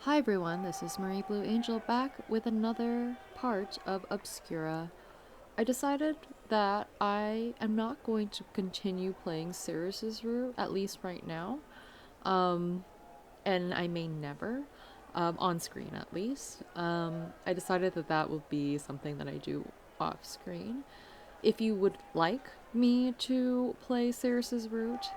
Hi everyone, this is Marie Blue Angel back with another part of Obscura. I decided that I am not going to continue playing Sirius's route, at least right now. And I may never, on screen at least. I decided that that will be something that I do off screen. If you would like me to play Sirius's route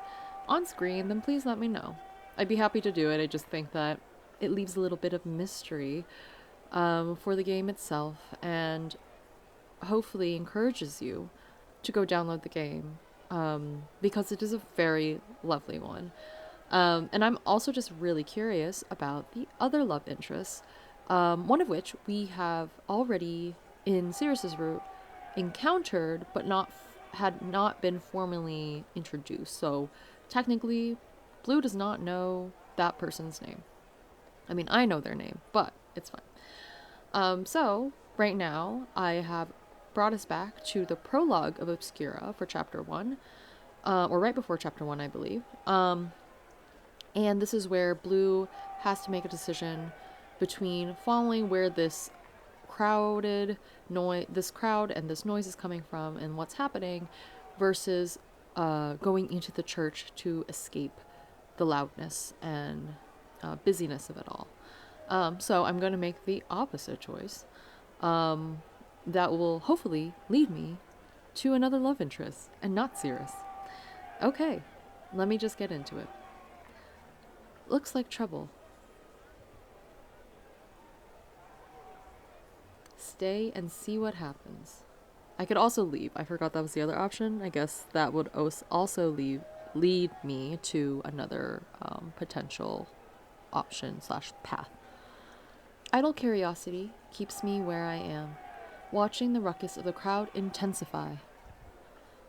on screen, then please let me know. I'd be happy to do it. I just think that it leaves a little bit of mystery for the game itself and hopefully encourages you to go download the game because it is a very lovely one. And I'm also just really curious about the other love interests, one of which we have already in Sirius's route encountered, but had not been formally introduced. So technically, Blue does not know that person's name. I mean, I know their name, but it's fine. So right now, I have brought us back to the prologue of Obscura for Chapter 1, or right before Chapter 1, I believe. And this is where Blue has to make a decision between following where this crowd and this noise is coming from and what's happening versus going into the church to escape the loudness and busyness of it all. So I'm going to make the opposite choice that will hopefully lead me to another love interest and not Cirrus. Okay, let me just get into it. Looks like trouble. Stay and see what happens. I could also leave. I forgot that was the other option. I guess that would also lead me to another potential option / path. Idle curiosity keeps me where I am, watching the ruckus of the crowd intensify.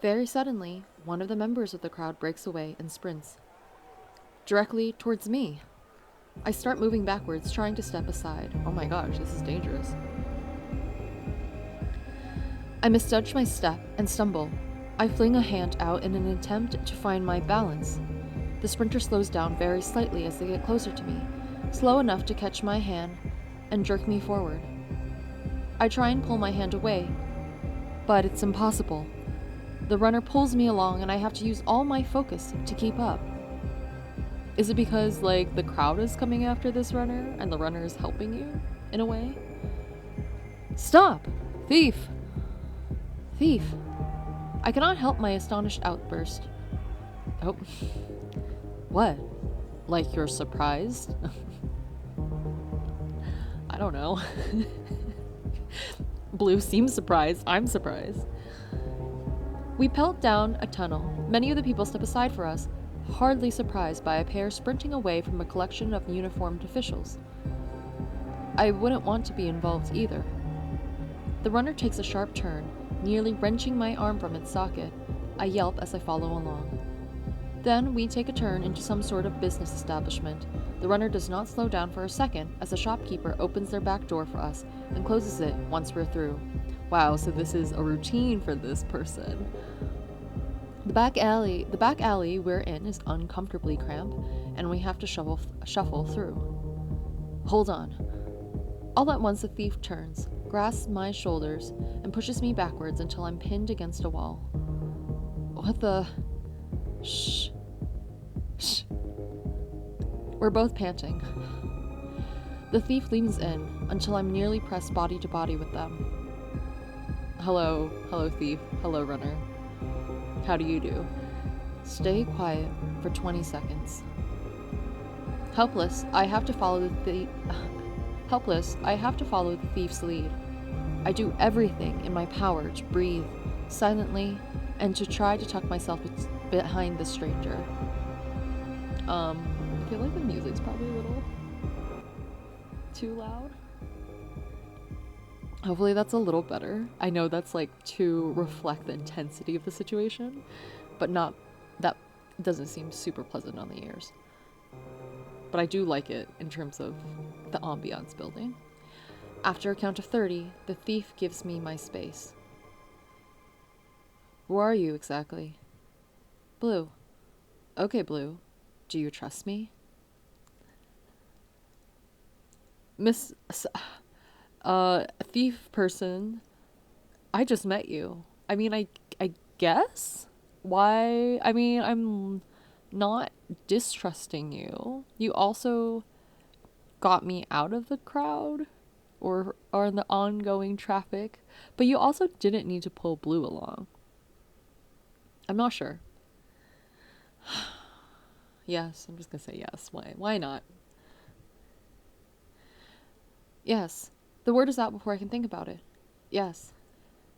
Very suddenly, one of the members of the crowd breaks away and sprints directly towards me. I start moving backwards, trying to step aside. Oh my gosh, this is dangerous. I misjudge my step and stumble. I fling a hand out in an attempt to find my balance. The sprinter slows down very slightly as they get closer to me, slow enough to catch my hand and jerk me forward. I try and pull my hand away, but it's impossible. The runner pulls me along and I have to use all my focus to keep up. Is it because, the crowd is coming after this runner and the runner is helping you, in a way? Stop! Thief! Thief! I cannot help my astonished outburst. Oh. What? Like you're surprised? I don't know. Blue seems surprised. I'm surprised. We pelt down a tunnel. Many of the people step aside for us, hardly surprised by a pair sprinting away from a collection of uniformed officials. I wouldn't want to be involved either. The runner takes a sharp turn, nearly wrenching my arm from its socket. I yelp as I follow along. Then we take a turn into some sort of business establishment. The runner does not slow down for a second as the shopkeeper opens their back door for us and closes it once we're through. Wow, so this is a routine for this person. The back alley we're in is uncomfortably cramped, and we have to shuffle through. Hold on. All at once the thief turns, grasps my shoulders, and pushes me backwards until I'm pinned against a wall. What the... Shh. Shh. We're both panting. The thief leans in until I'm nearly pressed body to body with them. Hello thief. Hello runner. How do you do? Stay quiet for 20 seconds. Helpless, I have to follow the thief's lead. I do everything in my power to breathe silently and to try to tuck myself behind the stranger. I feel like the music's probably a little too loud. Hopefully that's a little better. I know that's to reflect the intensity of the situation, but that doesn't seem super pleasant on the ears. But I do like it in terms of the ambiance building. After a count of 30, the thief gives me my space. Who are you exactly? Blue. Okay, Blue. Do you trust me? Miss, thief person, I just met you. I mean, I guess? Why? I mean, I'm not distrusting you. You also got me out of the crowd or in the ongoing traffic, but you also didn't need to pull Blue along. I'm not sure. Yes, I'm just gonna say yes. Why? Why not? Yes. The word is out before I can think about it. Yes.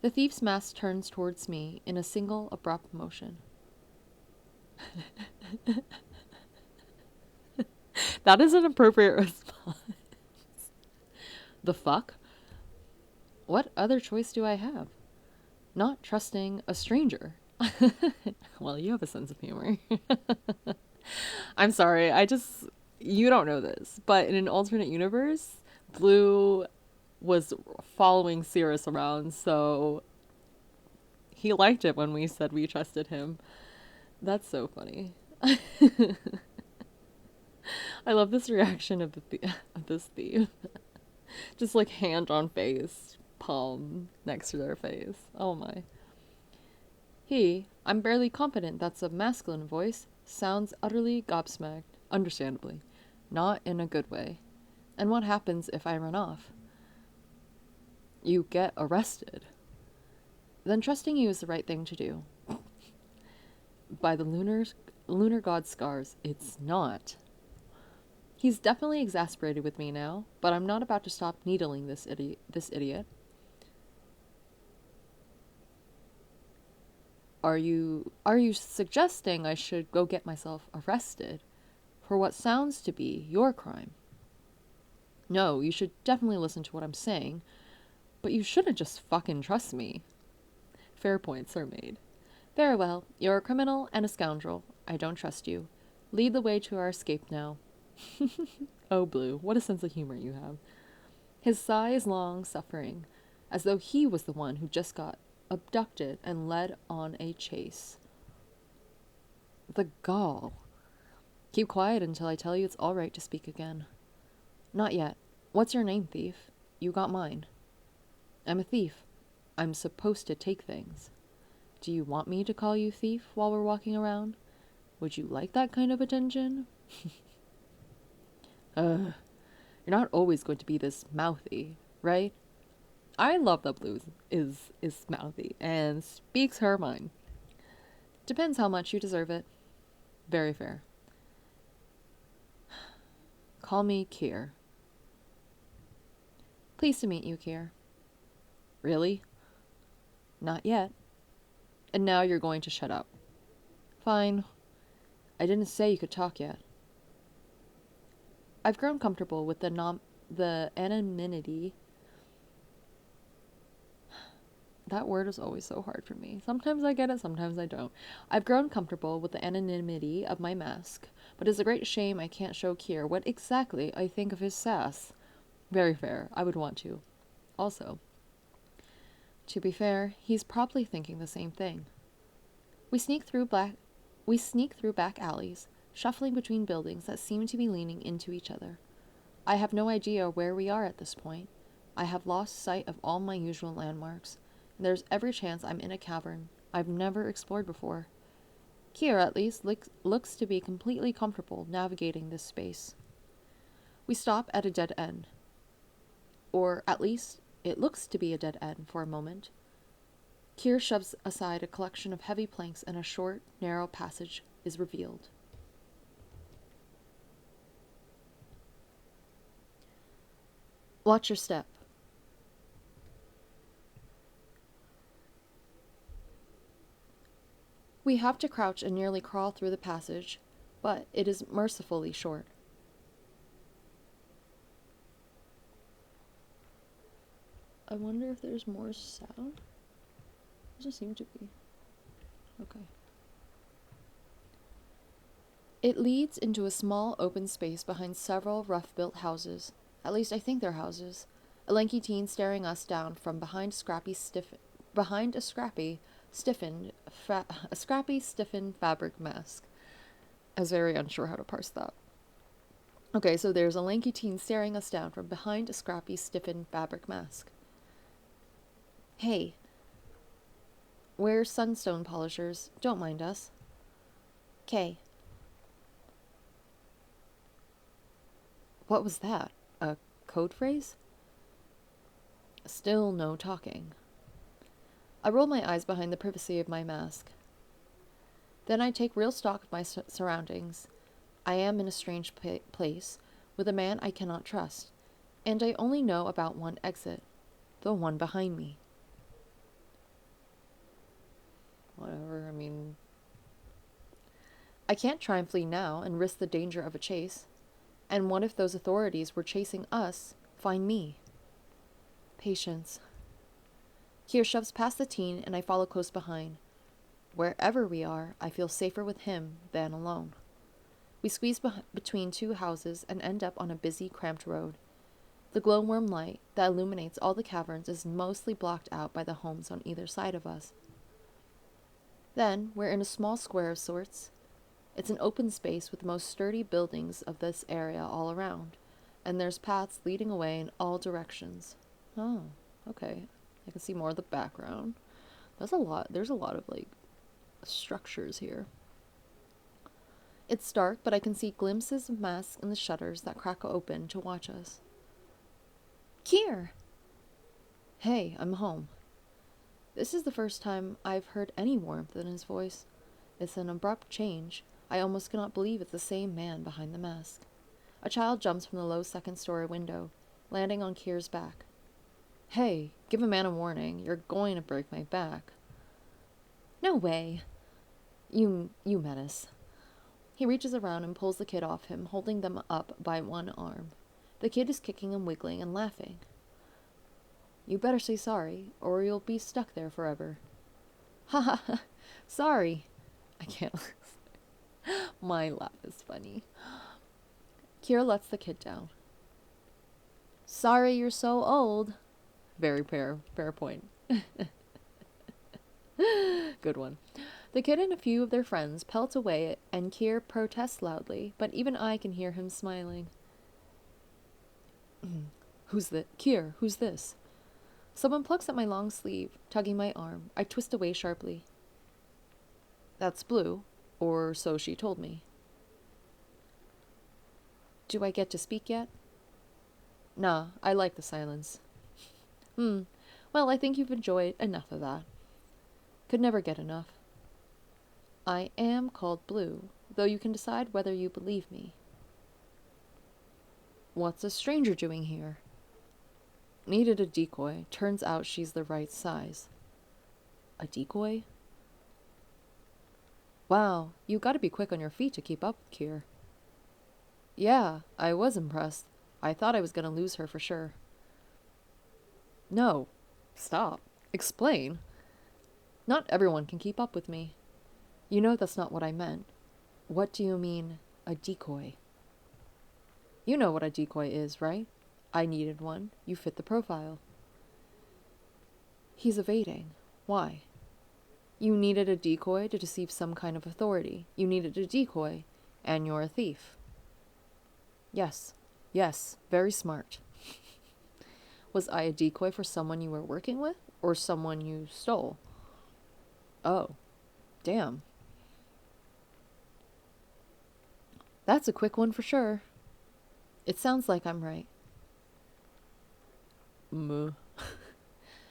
The thief's mask turns towards me in a single abrupt motion. That is an appropriate response. The fuck? What other choice do I have? Not trusting a stranger. Well, you have a sense of humor. I'm sorry. You don't know this, but in an alternate universe, Blue was following Cirrus around, so he liked it when we said we trusted him. That's so funny. I love this reaction of of this thief. Just like hand on face, palm next to their face. Oh my. I'm barely confident that's a masculine voice, sounds utterly gobsmacked, understandably. Not in a good way. And what happens if I run off? You get arrested. Then trusting you is the right thing to do. By the lunar god's scars, it's not. He's definitely exasperated with me now, but I'm not about to stop needling this idiot. Are you suggesting I should go get myself arrested for what sounds to be your crime? No, you should definitely listen to what I'm saying, but you shouldn't just fucking trust me. Fair points are made. Very well, you're a criminal and a scoundrel. I don't trust you. Lead the way to our escape now. Oh, Blue, what a sense of humor you have. His sigh is long suffering, as though he was the one who just got abducted and led on a chase. The gall. Keep quiet until I tell you it's all right to speak again. Not yet. What's your name, thief? You got mine. I'm a thief. I'm supposed to take things. Do you want me to call you thief while we're walking around? Would you like that kind of attention? You're not always going to be this mouthy, right? I love that Blue is mouthy and speaks her mind. Depends how much you deserve it. Very fair. Call me Kier. Pleased to meet you, Kier. Really? Not yet. And now you're going to shut up. Fine. I didn't say you could talk yet. I've grown comfortable with the anonymity. That word is always so hard for me. Sometimes I get it, sometimes I don't. I've grown comfortable with the anonymity of my mask, but it's a great shame I can't show Kier what exactly I think of his sass. Very fair. I would want to. Also, to be fair, he's probably thinking the same thing. We sneak through back alleys, shuffling between buildings that seem to be leaning into each other. I have no idea where we are at this point. I have lost sight of all my usual landmarks. There's every chance I'm in a cavern I've never explored before. Kier, at least, looks to be completely comfortable navigating this space. We stop at a dead end. Or, at least, it looks to be a dead end for a moment. Kier shoves aside a collection of heavy planks and a short, narrow passage is revealed. Watch your step. We have to crouch and nearly crawl through the passage, but it is mercifully short. I wonder if there's more sound? Doesn't seem to be. Okay. It leads into a small open space behind several rough-built houses. At least I think they're houses. A lanky teen staring us down from behind a scrappy, stiffened fabric mask. I was very unsure how to parse that. Okay, so there's a lanky teen staring us down from behind a scrappy, stiffened fabric mask. Hey, we're sunstone polishers. Don't mind us. Kay. What was that? A code phrase? Still no talking. I roll my eyes behind the privacy of my mask. Then I take real stock of my surroundings. I am in a strange place with a man I cannot trust, and I only know about one exit, the one behind me. Whatever, I mean, I can't try and flee now and risk the danger of a chase. And what if those authorities were chasing us, find me? Patience. Kier shoves past the teen, and I follow close behind. Wherever we are, I feel safer with him than alone. We squeeze between two houses and end up on a busy, cramped road. The glowworm light that illuminates all the caverns is mostly blocked out by the homes on either side of us. Then, we're in a small square of sorts. It's an open space with the most sturdy buildings of this area all around, and there's paths leading away in all directions. Oh, okay. I can see more of the background. There's a lot of, like, structures here. It's dark, but I can see glimpses of masks in the shutters that crack open to watch us. Kier! Hey, I'm home. This is the first time I've heard any warmth in his voice. It's an abrupt change. I almost cannot believe it's the same man behind the mask. A child jumps from the low second-story window, landing on Kier's back. Hey, give a man a warning. You're going to break my back. No way. You menace. He reaches around and pulls the kid off him, holding them up by one arm. The kid is kicking and wiggling and laughing. You better say sorry, or you'll be stuck there forever. Ha ha ha. Sorry. I can't. My laugh is funny. Kier lets the kid down. Sorry you're so old. Very fair point. Good one. The kid and a few of their friends pelt away, and Kier protests loudly, but even I can hear him smiling. Who's this? Kier, who's this? Someone plucks at my long sleeve, tugging my arm. I twist away sharply. That's Blue, or so she told me. Do I get to speak yet? Nah, I like the silence. Well, I think you've enjoyed enough of that. Could never get enough. I am called Blue, though you can decide whether you believe me. What's a stranger doing here? Needed a decoy. Turns out she's the right size. A decoy? Wow, you gotta be quick on your feet to keep up with Kier. Yeah, I was impressed. I thought I was gonna lose her for sure. No. Stop. Explain. Not everyone can keep up with me. You know that's not what I meant. What do you mean, a decoy? You know what a decoy is, right? I needed one. You fit the profile. He's evading. Why? You needed a decoy to deceive some kind of authority. You needed a decoy, and you're a thief. Yes, very smart. Was I a decoy for someone you were working with, or someone you stole? Oh, damn. That's a quick one for sure. It sounds like I'm right.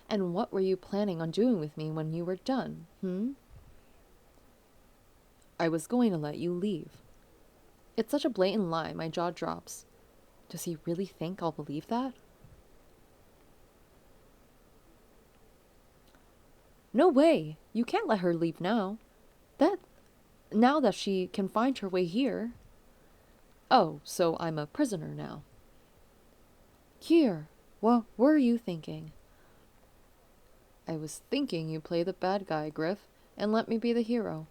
And what were you planning on doing with me when you were done, I was going to let you leave. It's such a blatant lie, my jaw drops. Does he really think I'll believe that? No way! You can't let her leave now. Now that she can find her way here. Oh, so I'm a prisoner now. Kier, what were you thinking? I was thinking you play the bad guy, Griff, and let me be the hero.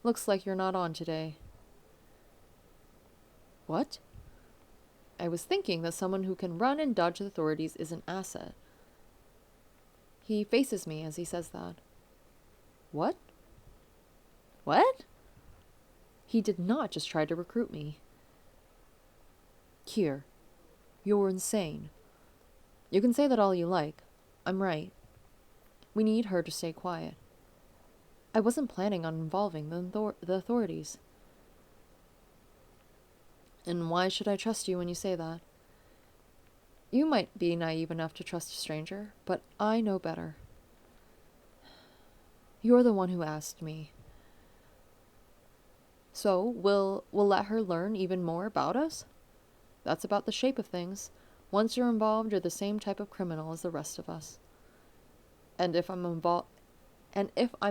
Looks like you're not on today. What? I was thinking that someone who can run and dodge the authorities is an asset. He faces me as he says that. What? What? He did not just try to recruit me. Kier, you're insane. You can say that all you like. I'm right. We need her to stay quiet. I wasn't planning on involving the authorities. And why should I trust you when you say that? You might be naive enough to trust a stranger, but I know better. You're the one who asked me. So, we'll let her learn even more about us? That's about the shape of things. Once you're involved, you're the same type of criminal as the rest of us. And if I'm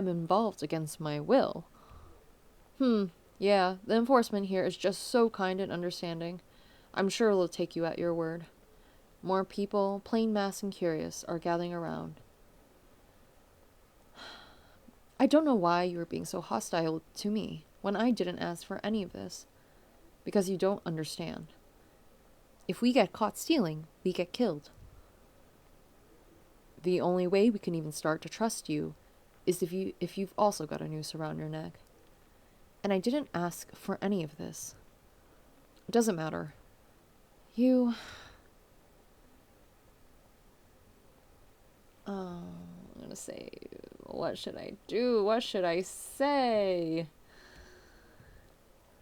involved against my will. Yeah, the enforcement here is just so kind and understanding. I'm sure it'll take you at your word. More people, plain mass and curious, are gathering around. I don't know why you were being so hostile to me when I didn't ask for any of this. Because you don't understand. If we get caught stealing, we get killed. The only way we can even start to trust you is if you've also got a noose around your neck. And I didn't ask for any of this. It doesn't matter. I'm gonna say, what should I do? What should I say?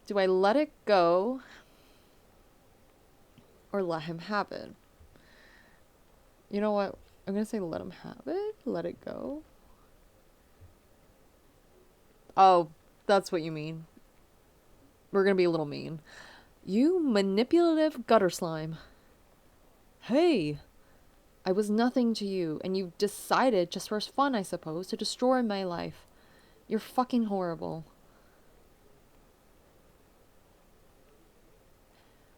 Do I let it go or let him have it? You know what? I'm gonna say let him have it. Let it go. Oh, that's what you mean. We're gonna be a little mean. You manipulative gutter slime. Hey! I was nothing to you, and you decided, just for fun, I suppose, to destroy my life. You're fucking horrible.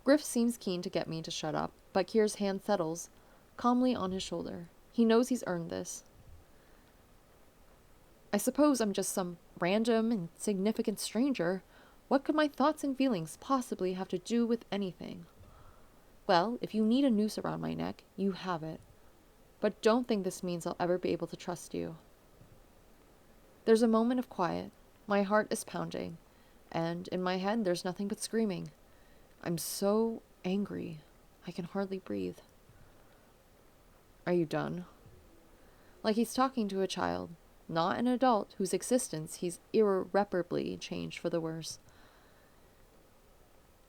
Griff seems keen to get me to shut up, but Kier's hand settles calmly on his shoulder. He knows he's earned this. I suppose I'm just some random, insignificant stranger. What could my thoughts and feelings possibly have to do with anything? Well, if you need a noose around my neck, you have it. But don't think this means I'll ever be able to trust you. There's a moment of quiet. My heart is pounding, and in my head there's nothing but screaming. I'm so angry, I can hardly breathe. Are you done? Like he's talking to a child, not an adult whose existence he's irreparably changed for the worse.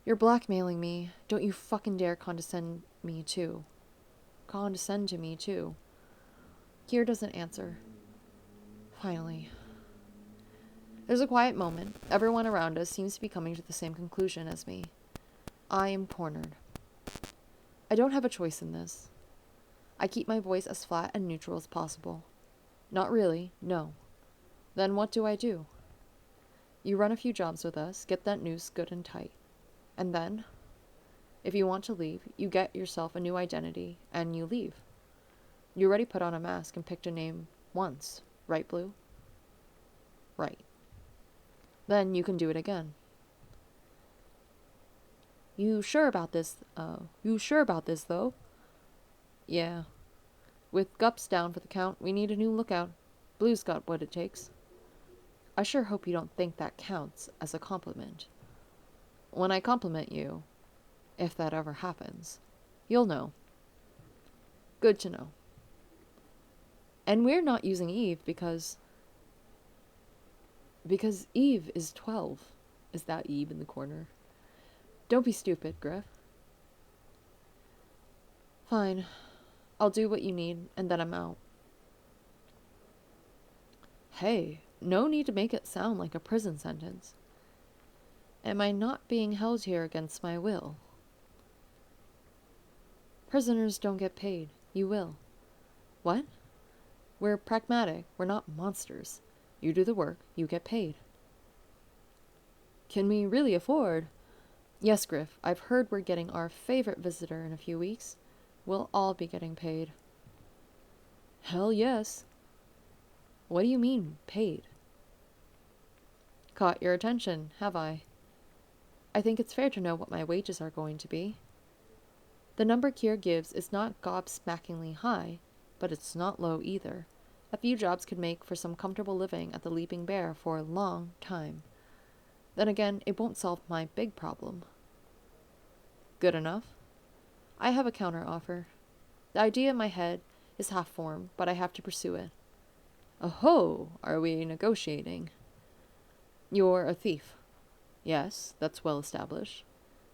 You're blackmailing me. Don't you fucking dare condescend to me too. Kier doesn't answer. Finally. There's a quiet moment. Everyone around us seems to be coming to the same conclusion as me. I am cornered. I don't have a choice in this. I keep my voice as flat and neutral as possible. Not really, no. Then what do I do? You run a few jobs with us, get that noose good and tight. And then, if you want to leave, you get yourself a new identity, and you leave. You already put on a mask and picked a name once, right, Blue? Right. Then you can do it again. You sure about this, though? Yeah. With Gups down for the count, we need a new lookout. Blue's got what it takes. I sure hope you don't think that counts as a compliment. When I compliment you, if that ever happens, you'll know. Good to know. And we're not using Eve because Eve is 12. Is that Eve in the corner? Don't be stupid, Griff. Fine. I'll do what you need, and then I'm out. Hey, no need to make it sound like a prison sentence. Am I not being held here against my will? Prisoners don't get paid. You will. What? We're pragmatic. We're not monsters. You do the work, you get paid. Can we really afford? Yes, Griff, I've heard we're getting our favorite visitor in a few weeks. We'll all be getting paid. Hell yes. What do you mean, paid? Caught your attention, have I? I think it's fair to know what my wages are going to be. The number Kier gives is not gobsmackingly high, but it's not low either. A few jobs could make for some comfortable living at the Leaping Bear for a long time. Then again, it won't solve my big problem. Good enough? I have a counter offer. The idea in my head is half-formed, but I have to pursue it. Oh, are we negotiating? You're a thief. Yes, that's well established.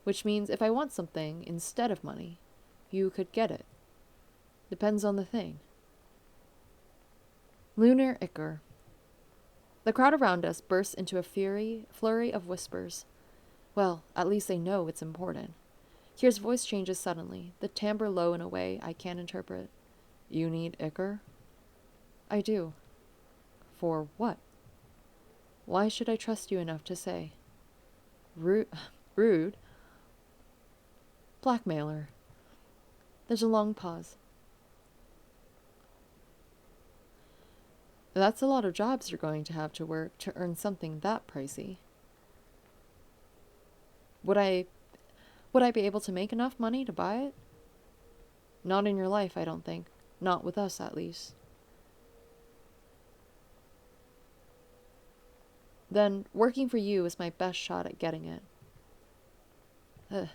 Which means if I want something instead of money, you could get it. Depends on the thing. Lunar Ichor. The crowd around us bursts into a flurry of whispers. Well, at least they know it's important. Kier's voice changes suddenly, the timbre low in a way I can't interpret. You need Ichor? I do. For what? Why should I trust you enough to say? Rude? Blackmailer. There's a long pause. That's a lot of jobs you're going to have to work to earn something that pricey. Would I be able to make enough money to buy it? Not in your life, I don't think. Not with us, at least. Then, working for you is my best shot at getting it. Ugh.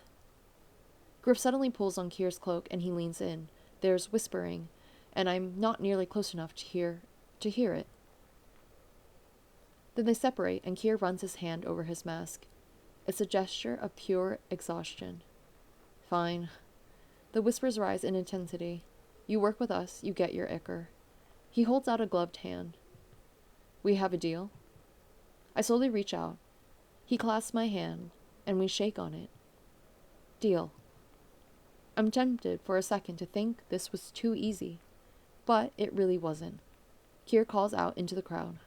Griff suddenly pulls on Kier's cloak and he leans in. There's whispering, and I'm not nearly close enough to hear it. Then they separate, and Kier runs his hand over his mask. It's a gesture of pure exhaustion. Fine. The whispers rise in intensity. You work with us, you get your Ichor. He holds out a gloved hand. We have a deal? I slowly reach out. He clasps my hand, and we shake on it. Deal. I'm tempted for a second to think this was too easy, but it really wasn't. Kier calls out into the crowd.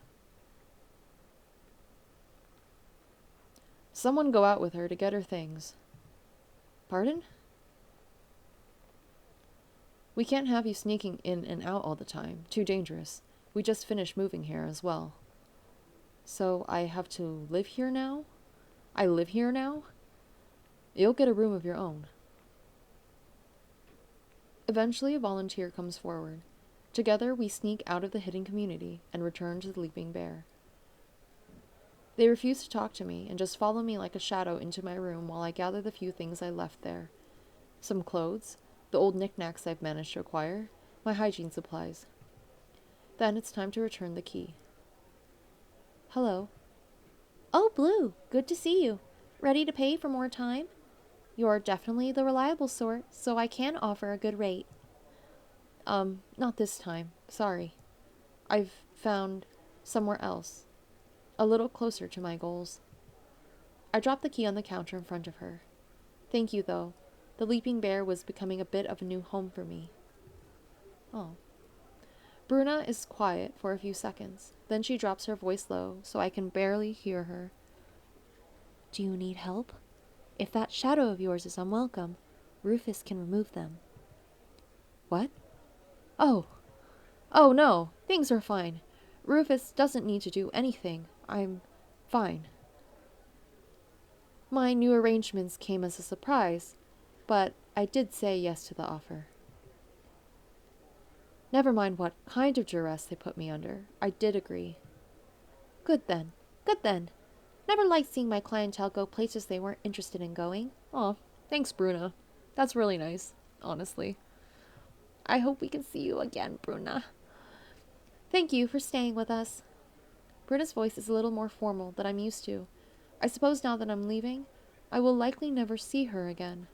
Someone go out with her to get her things. Pardon? We can't have you sneaking in and out all the time. Too dangerous. We just finished moving here as well. So I have to live here now? I live here now? You'll get a room of your own. Eventually a volunteer comes forward. Together we sneak out of the hidden community and return to the Leaping Bear. They refuse to talk to me and just follow me like a shadow into my room while I gather the few things I left there. Some clothes, the old knickknacks I've managed to acquire, my hygiene supplies. Then it's time to return the key. Hello. Oh, Blue, good to see you. Ready to pay for more time? You're definitely the reliable sort, so I can offer a good rate. Not this time. Sorry. I've found somewhere else. A little closer to my goals. I drop the key on the counter in front of her. Thank you, though. The Leaping Bear was becoming a bit of a new home for me. Oh. Bruna is quiet for a few seconds. Then she drops her voice low, so I can barely hear her. Do you need help? If that shadow of yours is unwelcome, Rufus can remove them. What? Oh, no. Things are fine. Rufus doesn't need to do anything. I'm fine. My new arrangements came as a surprise, but I did say yes to the offer. Never mind what kind of duress they put me under. I did agree. Good then. Never liked seeing my clientele go places they weren't interested in going. Aw, thanks, Bruna. That's really nice, honestly. I hope we can see you again, Bruna. Thank you for staying with us. Bruna's voice is a little more formal than I'm used to. I suppose now that I'm leaving, I will likely never see her again.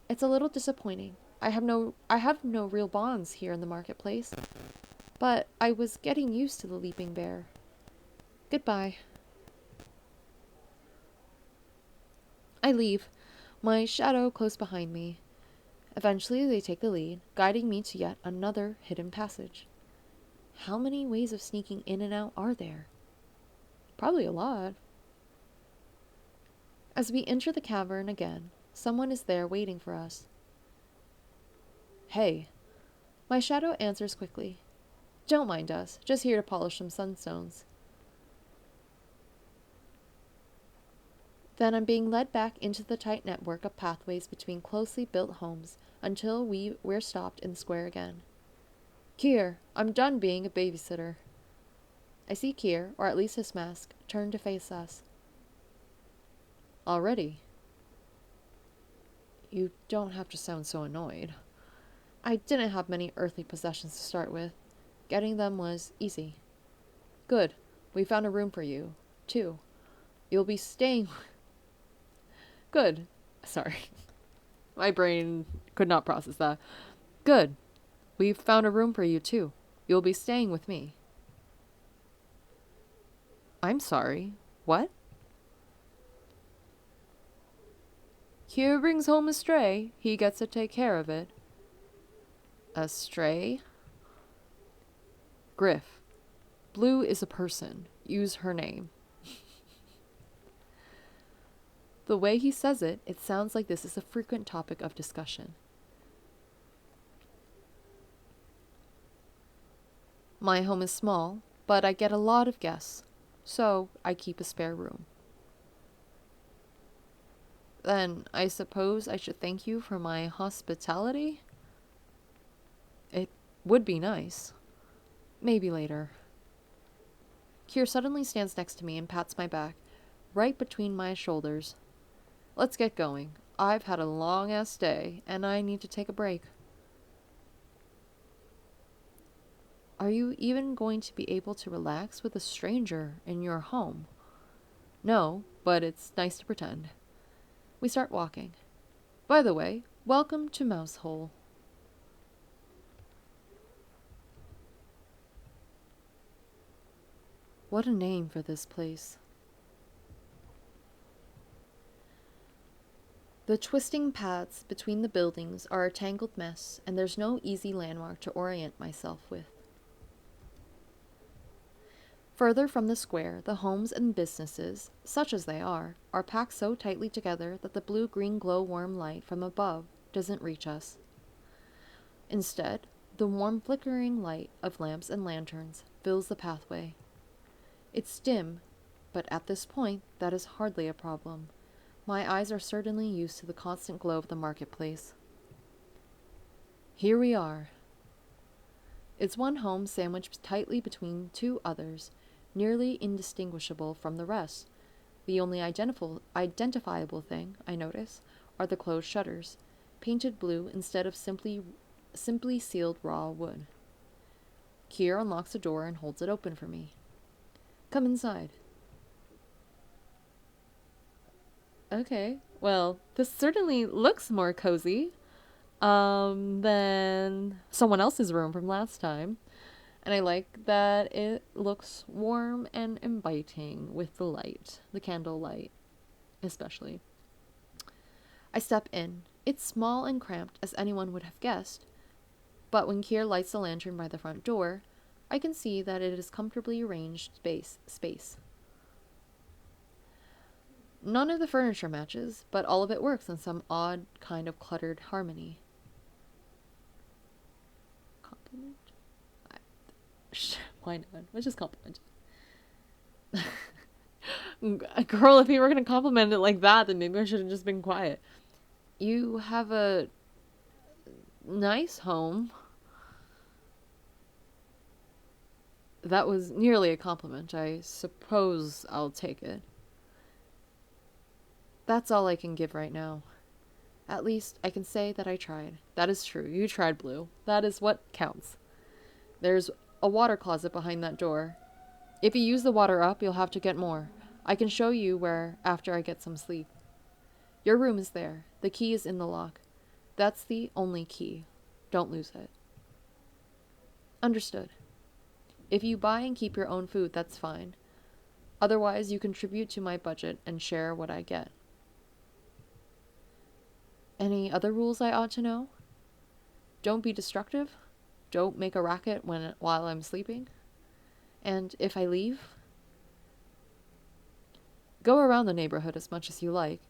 It's a little disappointing. I have no real bonds here in the marketplace, but I was getting used to the Leaping Bear. Goodbye. I leave, my shadow close behind me. Eventually they take the lead, guiding me to yet another hidden passage. How many ways of sneaking in and out are there? Probably a lot. As we enter the cavern again, someone is there waiting for us. Hey. My shadow answers quickly. Don't mind us, just here to polish some sunstones. Then I'm being led back into the tight network of pathways between closely built homes until we're stopped in the square again. Kier, I'm done being a babysitter. I see Kier, or at least his mask, turn to face us. Already? You don't have to sound so annoyed. I didn't have many earthly possessions to start with. Getting them was easy. Good. We found a room for you, too. You'll be staying. Good. Sorry. My brain could not process that. Good. We've found a room for you, too. You'll be staying with me. I'm sorry. What? Kier brings home a stray. He gets to take care of it. A stray? Griff. Blue is a person. Use her name. The way he says it, it sounds like this is a frequent topic of discussion. My home is small, but I get a lot of guests, so I keep a spare room. Then I suppose I should thank you for my hospitality? It would be nice. Maybe later. Kier suddenly stands next to me and pats my back, right between my shoulders. Let's get going. I've had a long-ass day, and I need to take a break. Are you even going to be able to relax with a stranger in your home? No, but it's nice to pretend. We start walking. By the way, welcome to Mousehole. What a name for this place. The twisting paths between the buildings are a tangled mess, and there's no easy landmark to orient myself with. Further from the square, the homes and businesses, such as they are packed so tightly together that the blue-green glow-worm light from above doesn't reach us. Instead, the warm flickering light of lamps and lanterns fills the pathway. It's dim, but at this point, that is hardly a problem. My eyes are certainly used to the constant glow of the marketplace. Here we are. It's one home sandwiched tightly between two others, nearly indistinguishable from the rest. The only identifiable thing, I notice, are the closed shutters, painted blue instead of simply sealed raw wood. Kier unlocks the door and holds it open for me. Come inside. Okay, well, this certainly looks more cozy than someone else's room from last time. And I like that it looks warm and inviting with the light, the candle light, especially. I step in. It's small and cramped, as anyone would have guessed, but when Kier lights the lantern by the front door, I can see that it is comfortably arranged space. None of the furniture matches, but all of it works in some odd kind of cluttered harmony. Compliment? Why not? Let's just compliment it. Girl, if you were going to compliment it like that, then maybe I should have just been quiet. You have a nice home. That was nearly a compliment. I suppose I'll take it. That's all I can give right now. At least I can say that I tried. That is true. You tried, Blue. That is what counts. There's a water closet behind that door. If you use the water up, you'll have to get more. I can show you where after I get some sleep. Your room is there. The key is in the lock. That's the only key. Don't lose it. Understood. If you buy and keep your own food, that's fine. Otherwise, you contribute to my budget and share what I get. Any other rules I ought to know? Don't be destructive. Don't make a racket while I'm sleeping. And if I leave, go around the neighborhood as much as you like.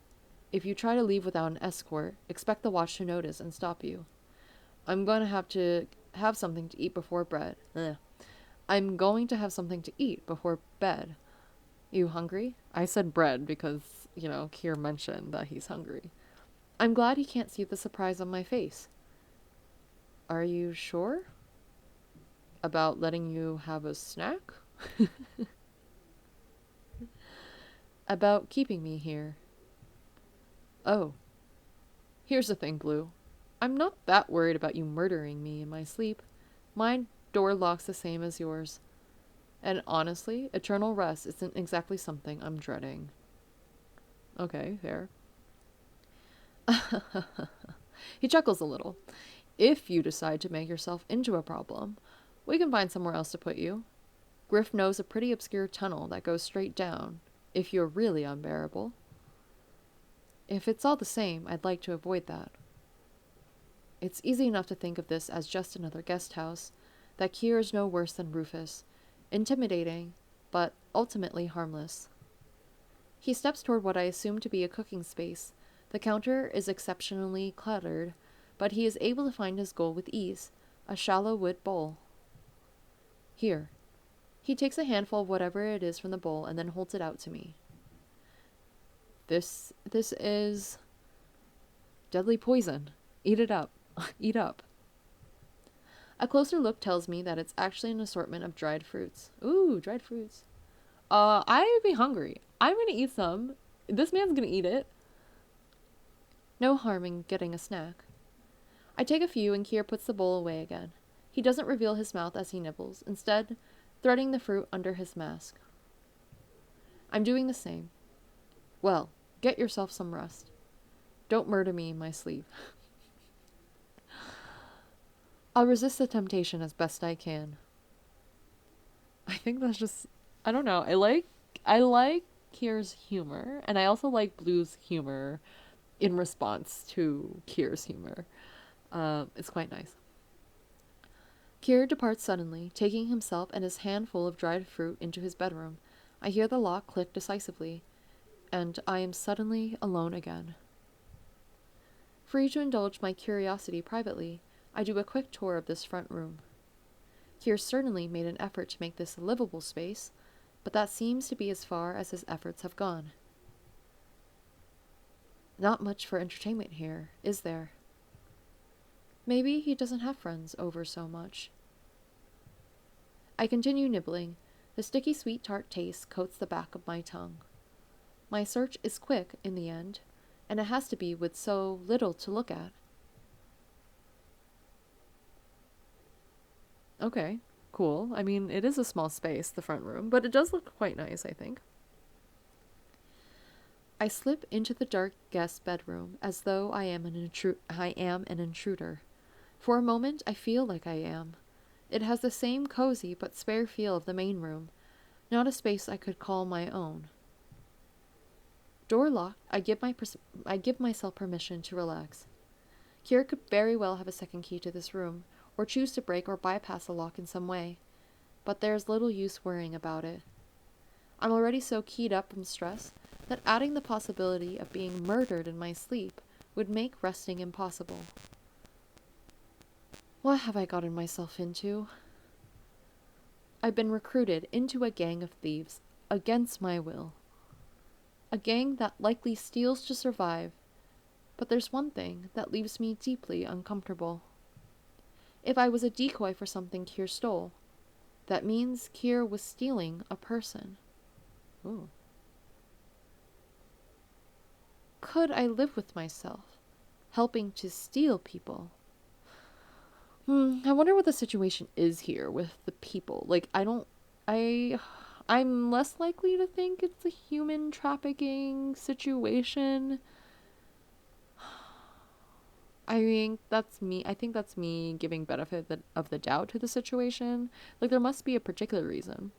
If you try to leave without an escort, expect the watch to notice and stop you. I'm going to have something to eat before bed. I'm going to have something to eat before bed. You hungry? I said bread because, Kier mentioned that he's hungry. I'm glad he can't see the surprise on my face. Are you sure? About letting you have a snack? About keeping me here. Oh. Here's the thing, Blue. I'm not that worried about you murdering me in my sleep. My door lock's the same as yours. And honestly, eternal rest isn't exactly something I'm dreading. Okay, fair. He chuckles a little. If you decide to make yourself into a problem, we can find somewhere else to put you. Griff knows a pretty obscure tunnel that goes straight down, if you're really unbearable. If it's all the same, I'd like to avoid that. It's easy enough to think of this as just another guest house, that Kier is no worse than Rufus, intimidating, but ultimately harmless. He steps toward what I assume to be a cooking space. The counter is exceptionally cluttered, but he is able to find his goal with ease, a shallow wood bowl. Here. He takes a handful of whatever it is from the bowl and then holds it out to me. This is deadly poison. Eat it up. Eat up. A closer look tells me that it's actually an assortment of dried fruits. Ooh, dried fruits. I'd be hungry. I'm gonna eat some. This man's gonna eat it. No harm in getting a snack. I take a few and Kier puts the bowl away again. He doesn't reveal his mouth as he nibbles, instead threading the fruit under his mask. I'm doing the same. Well, get yourself some rest. Don't murder me in my sleep. I'll resist the temptation as best I can. I think that's just, I don't know. I like Kier's humor, and I also like Blue's humor in response to Kier's humor. It's quite nice. Kier departs suddenly, taking himself and his handful of dried fruit into his bedroom. I hear the lock click decisively, and I am suddenly alone again. Free to indulge my curiosity privately, I do a quick tour of this front room. Kier certainly made an effort to make this a livable space, but that seems to be as far as his efforts have gone. Not much for entertainment here, is there? Maybe he doesn't have friends over so much. I continue nibbling. The sticky sweet tart taste coats the back of my tongue. My search is quick in the end, and it has to be with so little to look at. Okay, cool. I mean, it is a small space, the front room, but it does look quite nice, I think. I slip into the dark guest bedroom as though I am an intruder. For a moment, I feel like I am. It has the same cozy but spare feel of the main room, not a space I could call my own. Door locked, I give myself permission to relax. Kier could very well have a second key to this room, or choose to break or bypass the lock in some way, but there's little use worrying about it. I'm already so keyed up from stress that adding the possibility of being murdered in my sleep would make resting impossible. What have I gotten myself into? I've been recruited into a gang of thieves, against my will. A gang that likely steals to survive, but there's one thing that leaves me deeply uncomfortable. If I was a decoy for something Kier stole, that means Kier was stealing a person. Ooh. Could I live with myself, helping to steal people? I wonder what the situation is here with the people. I'm less likely to think it's a human trafficking situation. I think that's me giving benefit of the doubt to the situation. Like, there must be a particular reason.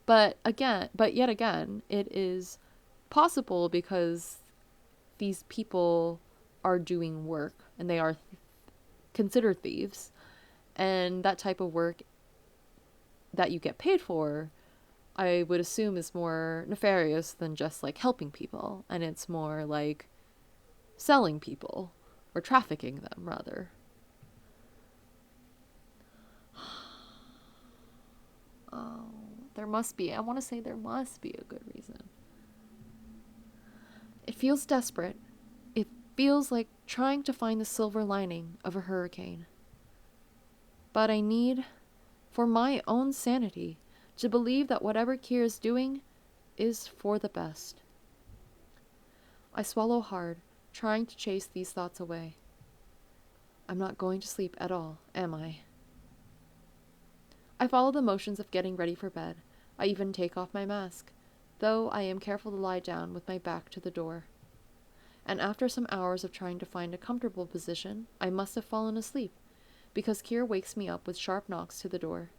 But yet again, it is possible because these people are doing work and they are considered thieves, and that type of work that you get paid for, I would assume, is more nefarious than just like helping people, and it's more like selling people or trafficking them rather. Oh, I want to say there must be a good reason. It feels desperate. It feels like trying to find the silver lining of a hurricane. But I need, for my own sanity, to believe that whatever Kier is doing is for the best. I swallow hard, trying to chase these thoughts away. I'm not going to sleep at all, am I? I follow the motions of getting ready for bed. I even take off my mask, though I am careful to lie down with my back to the door. And after some hours of trying to find a comfortable position, I must have fallen asleep, because Kier wakes me up with sharp knocks to the door.